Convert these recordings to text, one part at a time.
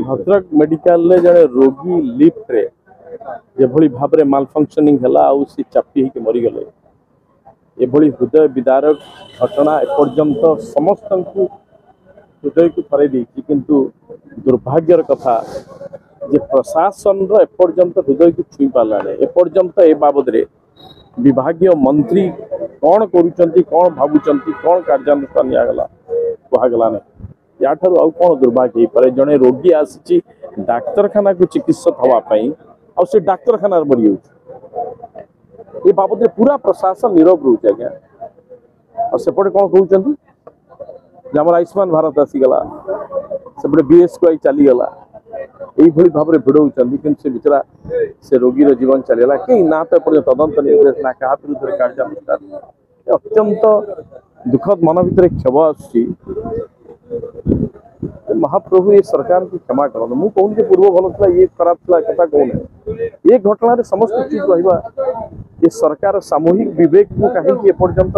Bhadrak medical रे जड़े रोगी लिफ्ट रे जेभली भाव में माल फंक्शनिंग है सी चापी होकर मरीगले एभली हृदय विदारक घटना एपर्यंत समस्त हृदय को थरे देती किंतु दुर्भाग्यर कथा जे प्रशासन एपर्यंत हृदय को छुई पाला एपर्यंत ए बाबद रे विभागीय मंत्री कौन करुचंती कौन भावुचंती कौन कार्यानुष्ठान निगला कहगला नहीं या आउ कौन दुर्भाग्य हो पारे जड़े रोगी आसी डाक्तरखाना को चिकित्सक हवापाई आ से डाक्तरखाना मरी ये बाबद में पूरा प्रशासन नीरव रोचे आज्ञा और सेपटे कौन कहते आम आयुष्मान भारत आसीगला सेपटे बीएसकेवाई चलीगला यही भाव में भिड़ौंट कि से बेचारा से रोगीर जीवन चलीगला कहीं ना तो तदंत निर्देश ना क्या विरुद्ध कार्यानुष्ठान अत्यंत दुखद मन भर क्षोभ आसुची महाप्रभु ये सरकार की क्षमा कर मुझे कहूँ पूर्व भल था ये खराब था कथा कहूना ये घटना समस्त चुप रहा ये सरकार सामूहिक विवेक को कहीं एपर्यंत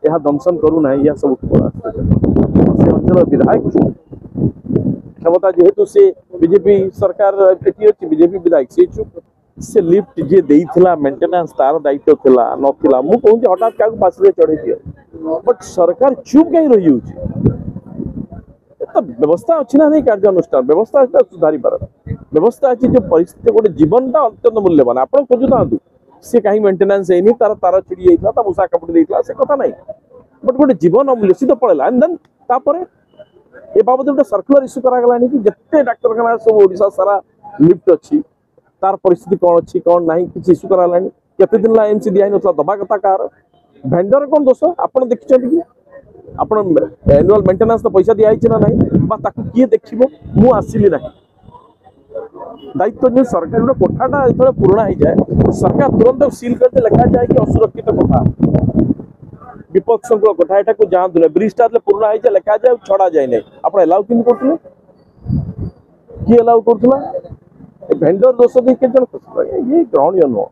यह दंशन करूना यह सब से अंचल विधायक क्षमता जेहेतु से बीजेपी सरकार बीजेपी विधायक से चुप से लिफ्ट जे देइथिला मेंटेनेंस तार दायित्व थिला नथिला मु कहूँ हठात क्या पास चढ़े दियो बट सरकार चुप कहीं रही तो व्यवस्था अच्छी ना नहीं कार्यानुष्ठान व्यवस्था सुधारी पार व्यवस्था अच्छी जो परिस्थिति गोटे जीवनटा अत्यंत मूल्यवान आप खोजु था सी कहीं मेंटेनेंस है तार तार छिड़ी जाता मूषा कापुटी देता से कथा नहीं बट गोटे जीवन अमूल्य सी तो पड़ेगा एंड देन ए बाबद गोटे सर्कुलर इश्यू करागला कि जिते डाक्तरखाना सब ओडिशा सारा लिफ्ट अच्छी तार परिस्थिति कौन अच्छी कौन ना कि इश्यू कराला केते दिन ला एमसी दिया ना दबा कथा कार भेंडर कौन दोष आप देखते कि आप एनुअल मेंटेनेंस तो पैसा दिखाई ना ना किए देखो मु आसली ना दायित्व जो सरकार गोटे कोठाटा जो पुराणा हो जाए सरकार तुरंत सील करते लिखा जाए कि असुरक्षित कोठा विपद संकुल कोठा यहाँ को जातु ब्रिजटा पुराणा हो जाए लिखा जाए छड़ा जाए नहीं आप एलाउ कि किए एलाउ करूला भेंडर दोष दे ये ग्रहणीय नुह।